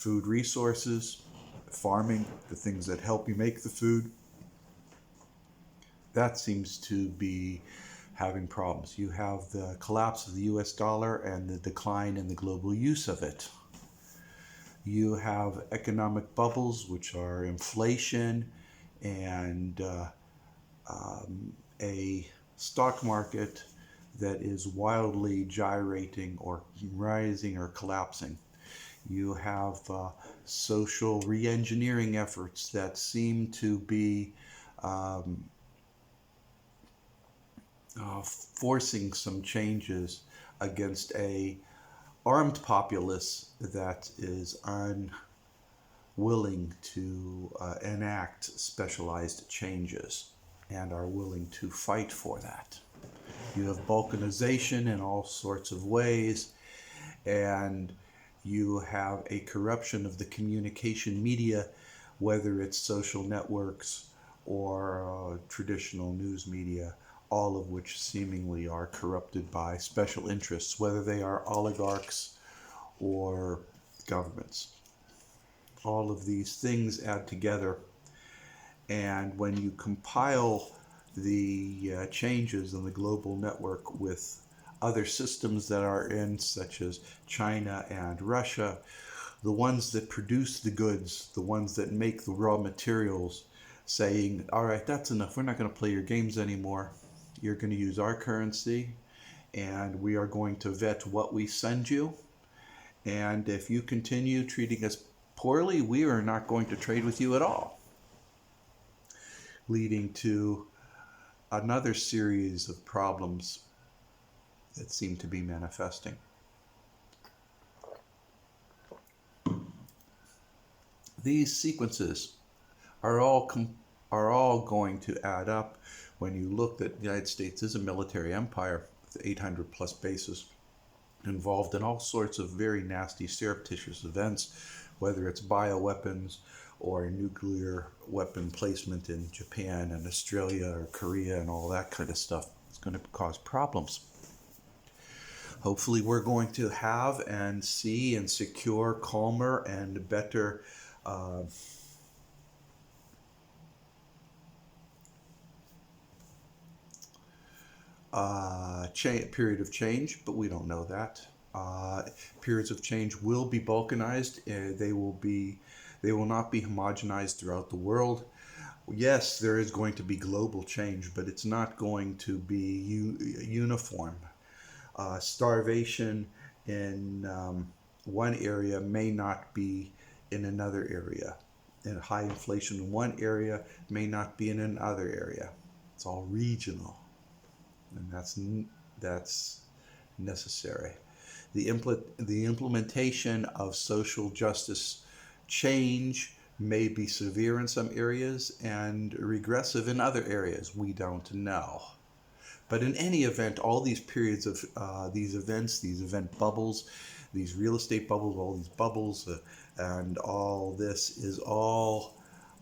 resources, farming, the things that help you make the food. That seems to be having problems. You have the collapse of the US dollar and the decline in the global use of it. You have economic bubbles, which are inflation and a stock market that is wildly gyrating or rising or collapsing. You have social re-engineering efforts that seem to be forcing some changes against a armed populace that is unwilling to enact specialized changes and are willing to fight for that. You have balkanization in all sorts of ways, and you have a corruption of the communication media, whether it's social networks or traditional news media, all of which seemingly are corrupted by special interests, whether they are oligarchs or governments. All of these things add together, and when you compile the changes in the global network with other systems that are in, such as China and Russia, the ones that produce the goods, the ones that make the raw materials, saying, all right, that's enough, we're not going to play your games anymore. You're going to use our currency, and we are going to vet what we send you. And if you continue treating us poorly, we are not going to trade with you at all. Leading to another series of problems that seem to be manifesting. These sequences are all going to add up when you look that the United States is a military empire with 800 plus bases involved in all sorts of very nasty surreptitious events, whether it's bioweapons or nuclear weapon placement in Japan and Australia or Korea and all that kind of stuff. It's going to cause problems. Hopefully we're going to have and see and secure calmer and better period of change, but we don't know that. Periods of change will be balkanized. They will not be homogenized throughout the world. Yes, there is going to be global change, but it's not going to be uniform. Starvation in one area may not be in another area. And high inflation in one area may not be in another area. It's all regional. And that's necessary. The implementation of social justice change may be severe in some areas and regressive in other areas. We don't know. But in any event, all these periods of these events, these event bubbles, these real estate bubbles, all these bubbles, and all this is all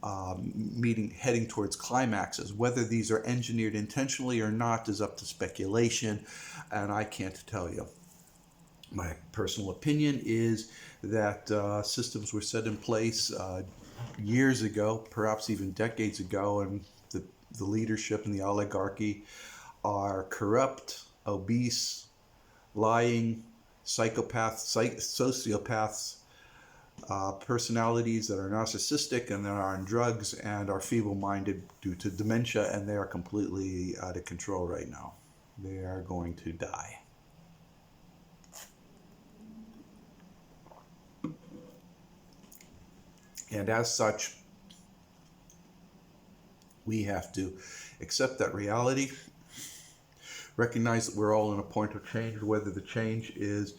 heading towards climaxes. Whether these are engineered intentionally or not is up to speculation, and I can't tell you. My personal opinion is that systems were set in place years ago, perhaps even decades ago, and the leadership and the oligarchy are corrupt, obese, lying, sociopaths, personalities that are narcissistic and that are on drugs and are feeble-minded due to dementia, and they are completely out of control right now. They are going to die. And as such, we have to accept that reality, recognize that we're all in a point of change, whether the change is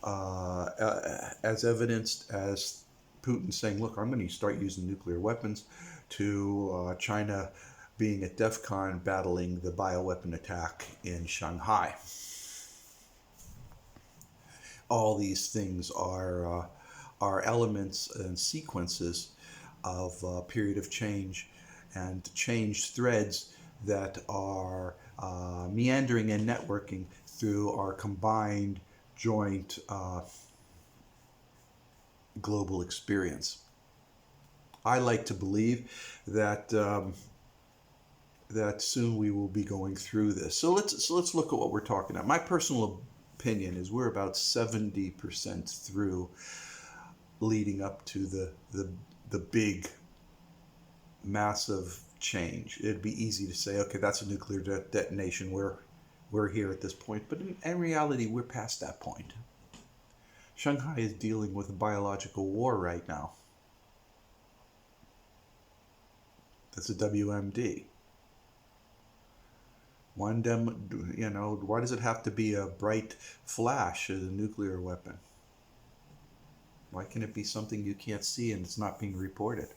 as evidenced as Putin saying, look, I'm going to start using nuclear weapons, to China being at DEF CON battling the bioweapon attack in Shanghai. All these things are elements and sequences of a period of change and change threads that are meandering and networking through our combined joint global experience. I like to believe that that soon we will be going through this. So let's look at what we're talking about. My personal opinion is we're about 70% through, leading up to the big massive change. It'd be easy to say, okay, that's a nuclear detonation. We're here at this point, but in reality, we're past that point. Shanghai is dealing with a biological war right now. That's a WMD. Why does it have to be a bright flash as a nuclear weapon? Why can't it be something you can't see and it's not being reported?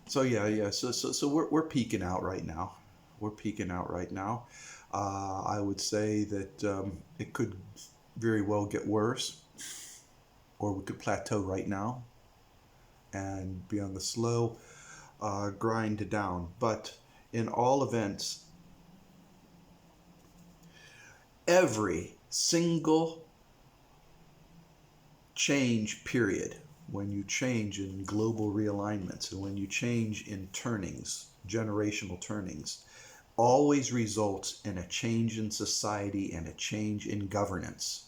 So so we're peaking out right now. We're peaking out right now. I would say that it could very well get worse, or we could plateau right now and be on the slow grind down. But in all events, every single change period, when you change in global realignments and when you change in turnings, generational turnings, always results in a change in society and a change in governance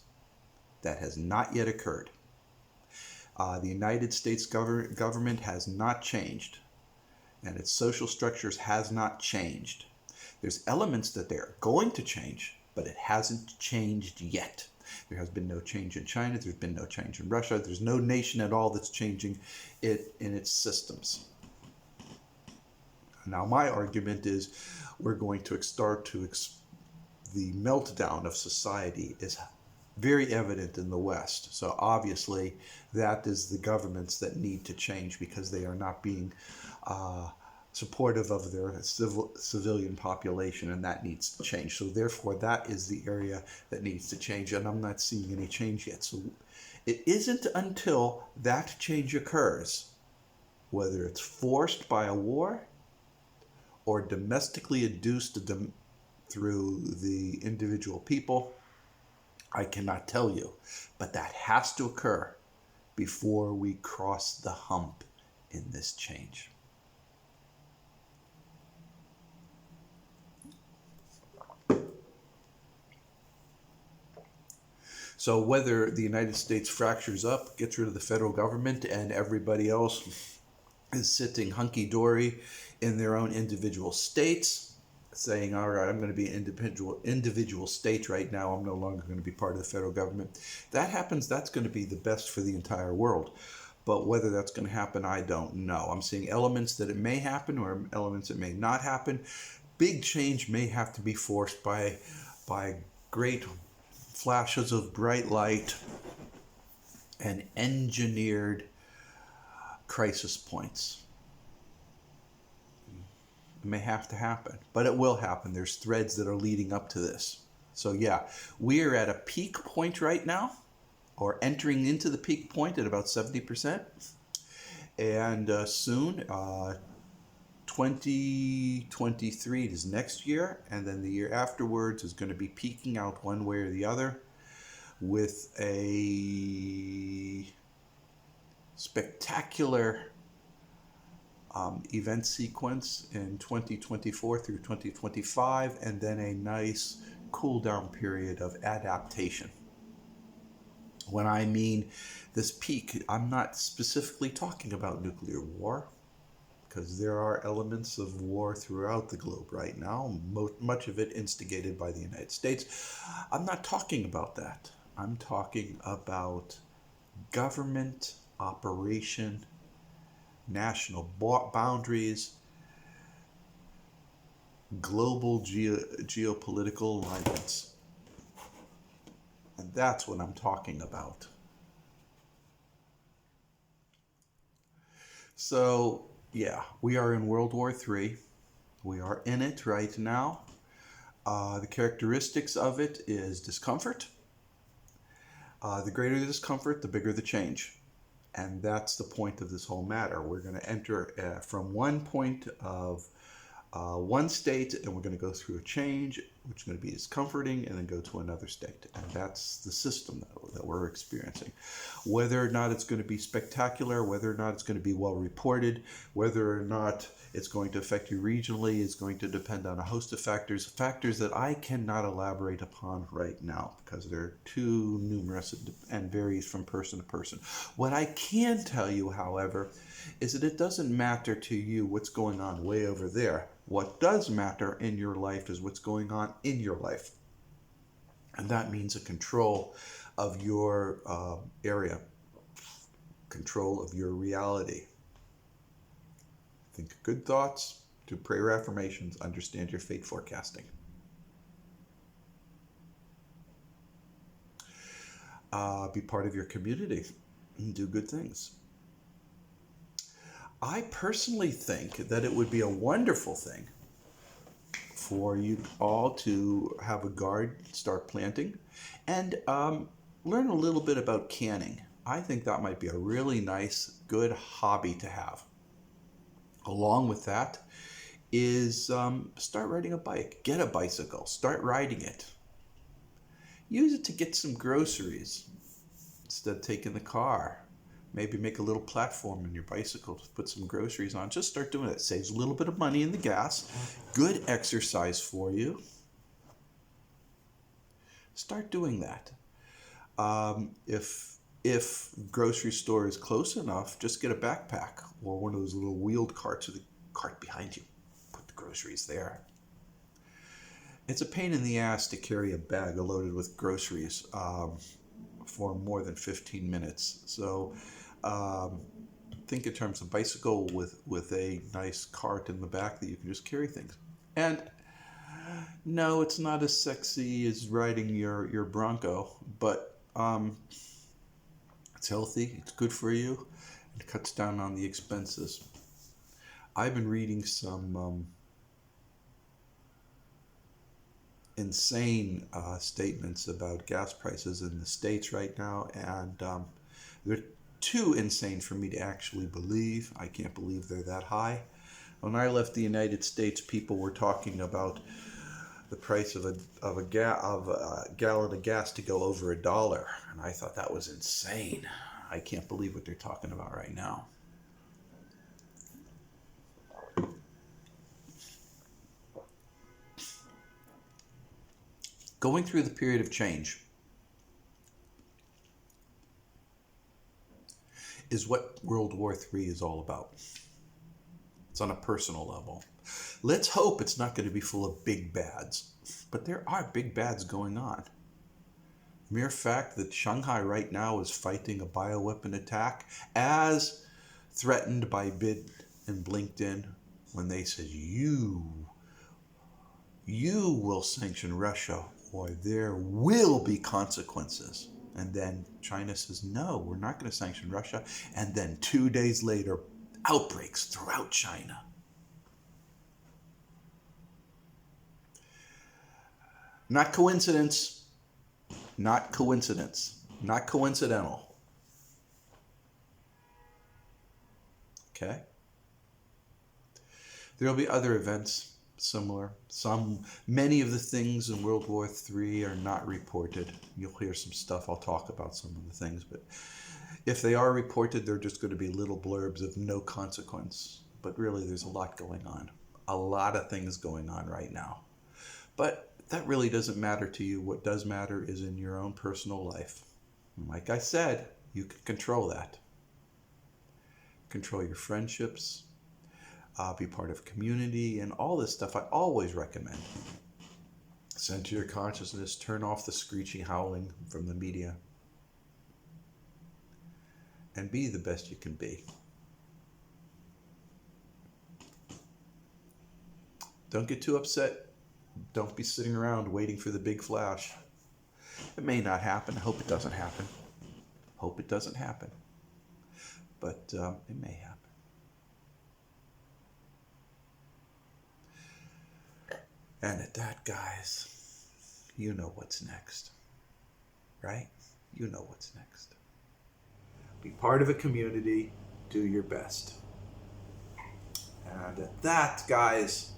that has not yet occurred. The United States government has not changed, and its social structures has not changed. There's elements that they're going to change, but it hasn't changed yet. There has been no change in China. There's been no change in Russia. There's no nation at all that's changing it in its systems. Now, my argument is we're going to start to the meltdown of society is very evident in the West. So obviously, that is the governments that need to change because they are not being supportive of their civilian population, and that needs to change. So therefore, that is the area that needs to change, and I'm not seeing any change yet. So it isn't until that change occurs, whether it's forced by a war or domestically induced through the individual people, I cannot tell you, but that has to occur before we cross the hump in this change. So whether the United States fractures up, gets rid of the federal government, and everybody else is sitting hunky-dory in their own individual states, saying, all right, I'm going to be an individual state right now. I'm no longer going to be part of the federal government. That happens, that's going to be the best for the entire world. But whether that's going to happen, I don't know. I'm seeing elements that it may happen or elements that may not happen. Big change may have to be forced by great flashes of bright light and engineered crisis points. It may have to happen, but it will happen. There's threads that are leading up to this. So yeah, we are at a peak point right now, or entering into the peak point at about 70%. And soon, 2023 is next year, and then the year afterwards is going to be peaking out one way or the other with a spectacular event sequence in 2024 through 2025, and then a nice cool down period of adaptation. When I mean this peak, I'm not specifically talking about nuclear war, because there are elements of war throughout the globe right now, much of it instigated by the United States. I'm not talking about that. I'm talking about government operation, national boundaries, global geopolitical alignments. And that's what I'm talking about. So, yeah, we are in World War III. We are in it right now. The characteristics of it is discomfort. The greater the discomfort, the bigger the change. And that's the point of this whole matter. We're going to enter from one point of one state, and we're going to go through a change, which is going to be discomforting, and then go to another state. And that's the system that we're experiencing. Whether or not it's going to be spectacular, whether or not it's going to be well reported, whether or not it's going to affect you regionally is going to depend on a host of factors that I cannot elaborate upon right now because they're too numerous and varies from person to person. What I can tell you, however, is that it doesn't matter to you what's going on way over there. What does matter in your life is what's going on in your life. And that means a control of your area, control of your reality. Think good thoughts, do prayer affirmations, understand your fate forecasting. Be part of your community and do good things. I personally think that it would be a wonderful thing for you all to have a garden, start planting, and learn a little bit about canning. I think that might be a really nice, good hobby to have. Along with that is start riding a bike. Get a bicycle. Start riding it. Use it to get some groceries instead of taking the car. Maybe make a little platform on your bicycle to put some groceries on. Just start doing it. It saves a little bit of money in the gas. Good exercise for you. Start doing that. If grocery store is close enough, just get a backpack or one of those little wheeled carts with a cart behind you. Put the groceries there. It's a pain in the ass to carry a bag loaded with groceries for more than 15 minutes. So think in terms of bicycle with a nice cart in the back that you can just carry things. And no, it's not as sexy as riding your Bronco, but it's healthy, it's good for you, and it cuts down on the expenses. I've been reading some insane statements about gas prices in the States right now, and they're too insane for me to actually believe. I can't believe they're that high. When I left the United States, people were talking about the price of a gallon of gas to go over $1, and I thought that was insane. I can't believe what they're talking about right now. Going through the period of change is what World War III is all about. It's on a personal level. Let's hope it's not going to be full of big bads, but there are big bads going on. Mere fact that Shanghai right now is fighting a bioweapon attack as threatened by Bid and Blinken when they said, you will sanction Russia or there will be consequences. And then China says, no, we're not going to sanction Russia. And then 2 days later, outbreaks throughout China. Not coincidence. Not coincidence. Not coincidental. Okay? There will be other events similar. Many of the things in World War III are not reported. You'll hear some stuff. I'll talk about some of the things, but if they are reported, they're just going to be little blurbs of no consequence. But really, there's a lot going on. A lot of things going on right now. But that really doesn't matter to you. What does matter is in your own personal life. And like I said, you can control that. Control your friendships. Be part of community and all this stuff I always recommend. Center your consciousness. Turn off the screeching, howling from the media. and be the best you can be. Don't get too upset. Don't be sitting around waiting for the big flash. It may not happen. I hope it doesn't happen. Hope it doesn't happen. But it may happen. And at that, guys, you know what's next, right? You know what's next. Be part of a community. Do your best. And at that, guys,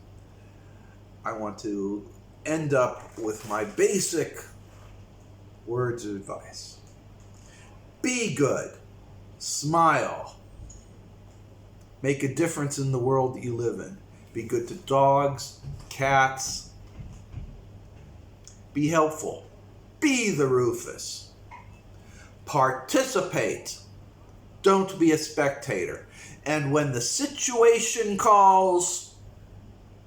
I want to end up with my basic words of advice. Be good. Smile. Make a difference in the world that you live in. Be good to dogs, cats. Be helpful. Be the Rufus. Participate. Don't be a spectator. And when the situation calls,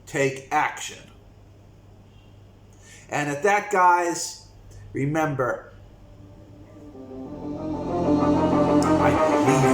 take action. And at that, guys, remember, I believe